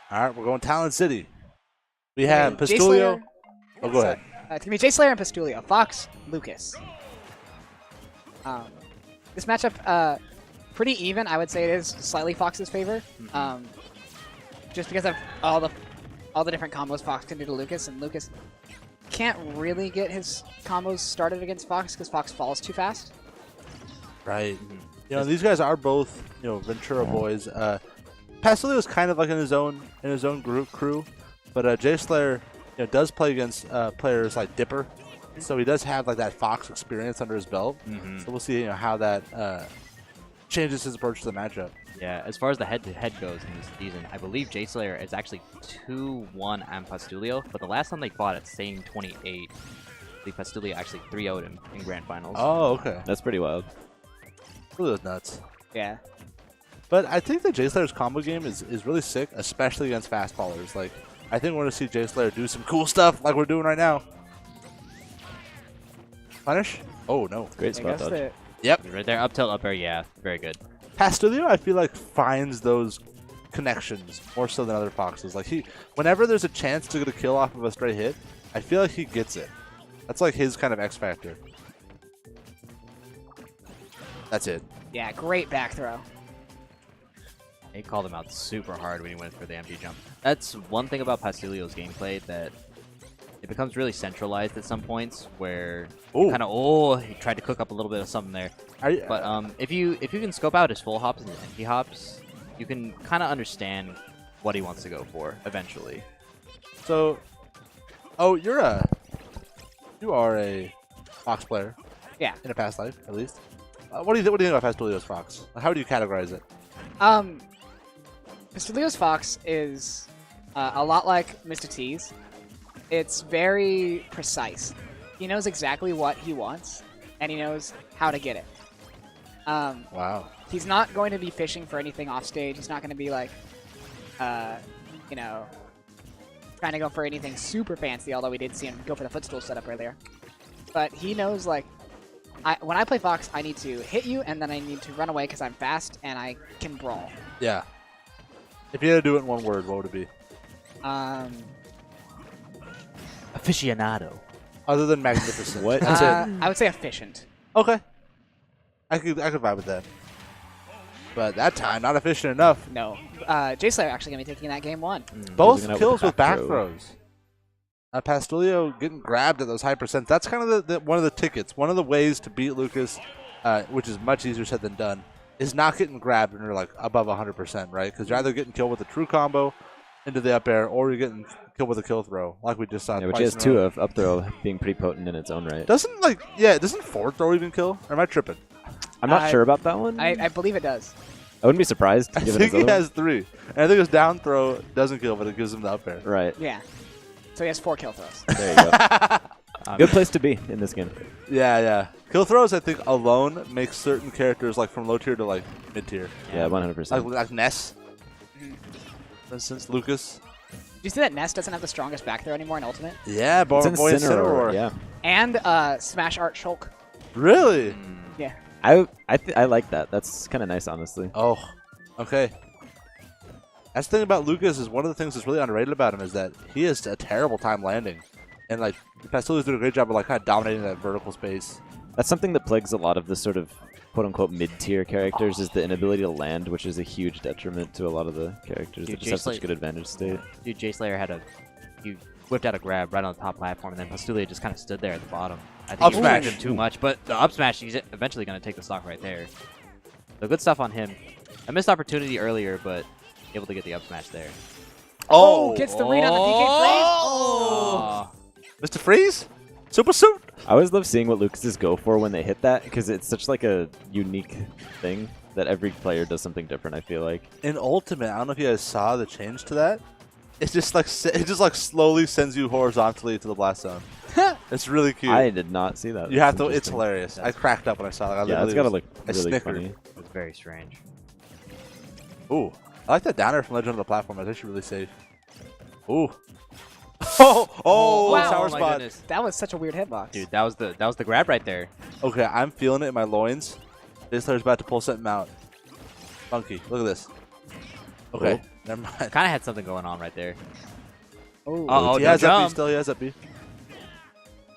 All right, we're going Talon City. We have Pastoolio. Oh, go ahead. It's going to be JSlayer and Pastoolio. Fox, Lucas. This matchup, pretty even. I would say it is slightly Fox's favor. Just because of all the different combos Fox can do to Lucas, and Lucas can't really get his combos started against Fox because Fox falls too fast. Right. You know, these guys are both, you know, Ventura boys. Pastoolio is kind of like in his own crew, but JSlayer, you know, does play against players like Dipper, so he does have like that Fox experience under his belt. So we'll see, you know, how that changes his approach to the matchup. Yeah, as far as the head-to-head goes in this season, I believe JSlayer is actually 2-1 on Pastoolio, but the last time they fought at Same 28, the Pastoolio actually 3-0'd him in Grand Finals. Oh, okay. That's pretty wild. Look at those nuts. Yeah. But I think that JSlayer's combo game is really sick, especially against fast ballers. Like, I think we're going to see JSlayer do some cool stuff like we're doing right now. Punish? Oh, no. Great spot dodge. Yep. Right there, up tilt, up air, yeah, very good. Pastoolio, I feel like, finds those connections more so than other Foxes. Like, whenever there's a chance to get a kill off of a straight hit, I feel like he gets it. That's like his kind of X factor. That's it. Yeah, great back throw. He called him out super hard when he went for the empty jump. That's one thing about Pastoolio's gameplay, that it becomes really centralized at some points where kind of he tried to cook up a little bit of something there. But if you can scope out his full hops and his empty hops, you can kind of understand what he wants to go for eventually. So, you are a Fox player. Yeah. In a past life, at least. What do you think about Pastoolio's Fox? How do you categorize it? Pastoolio's Fox is a lot like Mr. T's. It's very precise. He knows exactly what he wants, and he knows how to get it. Wow. He's not going to be fishing for anything off stage. He's not going to be like, you know, trying to go for anything super fancy, although we did see him go for the footstool setup earlier. But he knows, like, when I play Fox, I need to hit you, and then I need to run away because I'm fast and I can brawl. Yeah. If you had to do it in one word, what would it be? Aficionado. Other than magnificent. What? That's it. I would say efficient. Okay. I could vibe with that. But that time, not efficient enough. No. JSlayer actually going to be taking that game 1. Both Losing out kills with back throw. throws. Pastoolio getting grabbed at those high percents. That's kind of one of the tickets. One of the ways to beat Lucas, which is much easier said than done, is not getting grabbed when you're like above 100%, right? Because you're either getting killed with a true combo into the up air, or you're getting killed with a kill throw, like we just saw. Yeah, which has 2 of up throw being pretty potent in its own right. Doesn't forward throw even kill? Or am I tripping? I'm not sure about that one. I believe it does. I wouldn't be surprised. I given think his he other has 3. And I think his down throw doesn't kill, but it gives him the up air. one. Right. Yeah. So he has 4 kill throws. There you go. Good place to be in this game. Yeah. Kill throws, I think, alone makes certain characters like from low tier to like mid tier. Yeah, 100%. Like Ness, for instance, Lucas. Do you see that Ness doesn't have the strongest back throw anymore in Ultimate? Yeah, It's Boy Incineroar, Incineroar. yeah. And Smash Art Shulk. Really? Yeah. I like that. That's kind of nice, honestly. Oh, okay. That's the thing about Lucas is one of the things that's really underrated about him is that he has a terrible time landing. And like, Pastoolio's doing a great job of like kind of dominating that vertical space. That's something that plagues a lot of the sort of quote-unquote mid-tier characters is the inability to land, which is a huge detriment to a lot of the characters that just have such good advantage state. Dude, JSlayer he whipped out a grab right on the top platform, and then Pastoolio just kind of stood there at the bottom. I think he Up smash. him too much, but the up smash, he's eventually going to take the stock right there. So good stuff on him. A missed opportunity earlier, but able to get the up smash there. Oh, gets the read on the DK Oh! Mr. Freeze? Super Suit? I always love seeing what Lucases go for when they hit that, because it's such like a unique thing that every player does something different, I feel like. In Ultimate, I don't know if you guys saw the change to that. It's just like slowly sends you horizontally to the blast zone. It's really cute. I did not see that. You have That's to. It's interesting. hilarious. I cracked up when I saw it. Yeah, it's gotta look I really snickered. funny. It was very strange. Ooh, I like that downer from Legend of the Platform. That's actually really safe. Ooh. Oh, Wow. sour Oh my spot. goodness. That was such a weird hitbox. Dude, that was the grab right there. Okay, I'm feeling it in my loins. JSlayer's about to pull something out. Funky. Look at this. Okay. Never mind. Kind of had something going on right there. Oh, He no has up B jump. still. He has up B.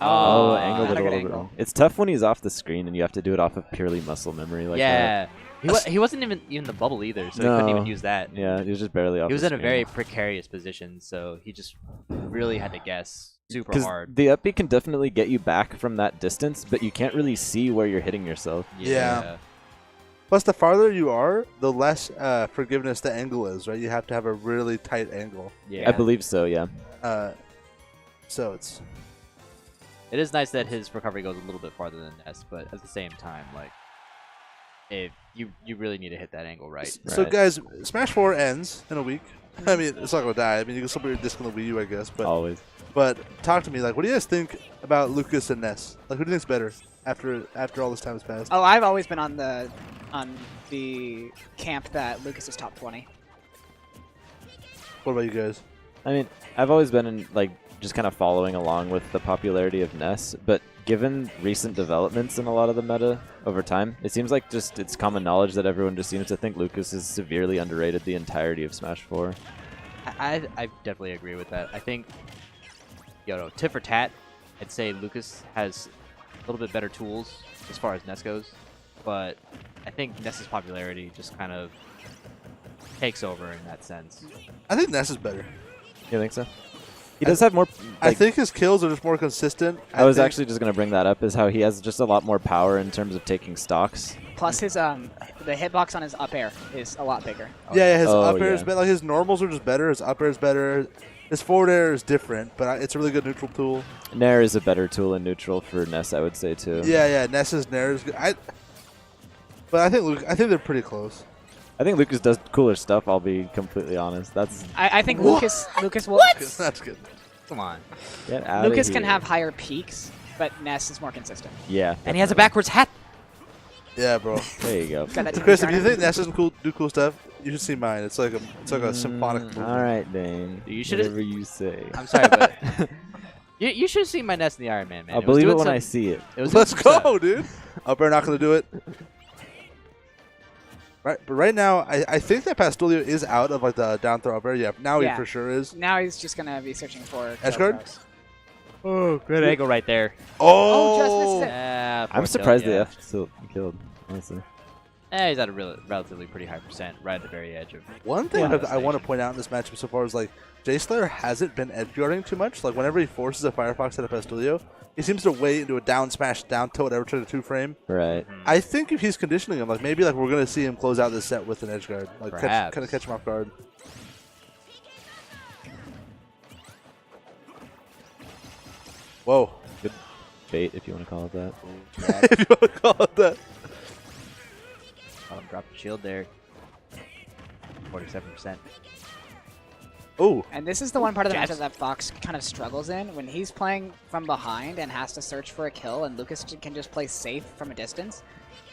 Oh, Oh, angled not it a a good little bit angle. wrong. It's tough when he's off the screen and you have to do it off of purely muscle memory like that. yeah. He wasn't even the bubble either, so he couldn't even No. use that. Yeah, he was just barely off He was the in a screen. very precarious position, so he just really had to guess super Because hard. the up B can definitely get you back from that distance, but you can't really see where you're hitting yourself. Yeah. Plus, the farther you are, the less forgiveness the angle is, right? You have to have a really tight angle. Yeah. I believe so, yeah. So it's... It is nice that his recovery goes a little bit farther than Ness, but at the same time, like, if you really need to hit that angle right. So, Right. guys, Smash 4 ends in a week. I mean, it's not going to die. I mean, you can still put your disc on the Wii U, I guess. But Always. But talk to me. Like, what do you guys think about Lucas and Ness? Like, who do you think's better after all this time has passed? Oh, I've always been on the camp that Lucas is top 20. What about you guys? I mean, I've always been in, like, just kind of following along with the popularity of Ness, but given recent developments in a lot of the meta over time, it seems like just it's common knowledge that everyone just seems to think Lucas is severely underrated the entirety of Smash 4. I definitely agree with that. I think, tit for tat, I'd say Lucas has a little bit better tools as far as Ness goes, but I think Ness's popularity just kind of takes over in that sense. I think Ness is better. You think so? He does have more... I like, think his kills are just more consistent. I was think- actually just going to bring that up, is how he has just a lot more power in terms of taking stocks. Plus his the hitbox on his up air is a lot bigger. Yeah, his Oh, up air is yeah. better. Like, his normals are just better. His up air is better. His forward air is different, but it's a really good neutral tool. Nair is a better tool in neutral for Ness, I would say, too. Yeah, Ness's Nair is good. But I think they're pretty close. I think Lucas does cooler stuff, I'll be completely honest. That's... I think What? Lucas will That's good. Come on. Get outta Lucas can here. have higher peaks, but Ness is more consistent. Yeah. And he has a definitely. backwards hat. Yeah, bro. There you go. Got that Chris, if turner. you think Ness doesn't do cool stuff, you should see mine. It's like a symphonic movement. All right, Dane. You should've- Whatever you say. I'm sorry, but you should have seen my Ness in the Iron Man, man. I'll was believe it doing when some- I see it. It was Let's doing some go, stuff. dude. Up air not gonna do it. Right, but right now, I think that Pastoolio is out of like the down throw up air. Yeah, now Yeah. he for sure is. Now he's just gonna be searching for Edge kill guard? throws. Oh, good angle right there. Oh, just missed it. Yeah, I'm poor surprised Tilt, the yeah. F still killed, honestly. He's at a relatively pretty high percent, right at the very edge of. One thing Yeah. I want to point out in this matchup so far is like JSlayer hasn't been edge guarding too much. Like whenever he forces a Firefox at a Pastoolio, he seems to wait into a down smash, down tilt, whatever, try to two frame. Right. I think if he's conditioning him, like maybe like we're gonna see him close out this set with an edge guard, like Perhaps. kind of catch him off guard. Whoa. Bait, if you want to call it that. If you want to call it that. Drop the shield there. 47%. Oh, And this is the one part of the Jabs. matchup that Fox kind of struggles in when he's playing from behind and has to search for a kill, and Lucas can just play safe from a distance.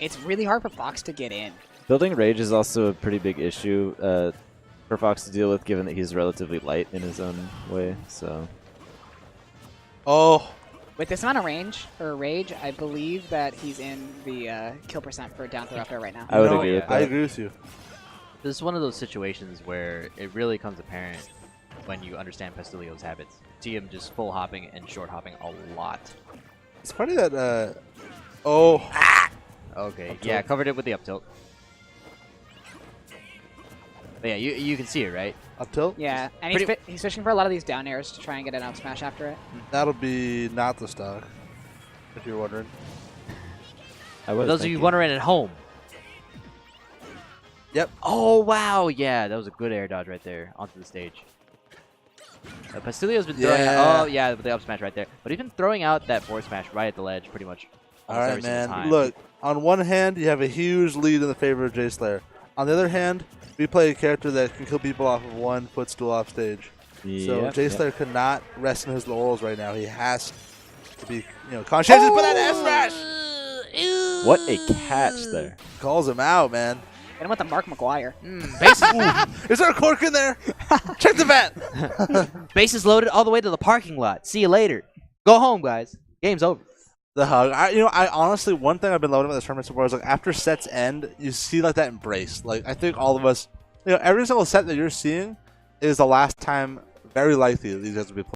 It's really hard for Fox to get in. Building Rage is also a pretty big issue for Fox to deal with, given that he's relatively light in his own way. So oh, With this amount of range or rage, I believe that he's in the kill percent for down throw up there right now. I would no, agree with that. I agree with you. This is one of those situations where it really comes apparent when you understand Pastoolio's habits. See him just full hopping and short hopping a lot. It's funny that oh, Okay, Up yeah, tilt. covered it with the up tilt. But yeah, you can see it, right? up tilt. Yeah, and he's fishing for a lot of these down airs to try and get an up smash after it. That'll be not the stock, if you're wondering. I For was those of you thinking. wondering at home. Yep. Oh, wow. Yeah, that was a good air dodge right there onto the stage. Pastoolio's been throwing Yeah. out, oh, yeah, with the up smash right there. But he's been throwing out that forward smash right at the ledge pretty much All almost right, every single man. time. Look, on one hand, you have a huge lead in the favor of JSlayer. On the other hand, we play a character that can kill people off of one footstool off stage. So Yep, JSlayer yep. could not rest in his laurels right now. He has to be, conscientious. Put that F smash. What a catch there. Calls him out, man. Hit him with the Mark McGuire. Is there a cork in there? Check the vat. Bases loaded all the way to the parking lot. See you later. Go home, guys. Game's over. The hug. I honestly, one thing I've been loving about this tournament so far is like after sets end, you see like that embrace. Like I think all of us every single set that you're seeing is the last time, very likely, these guys will be playing.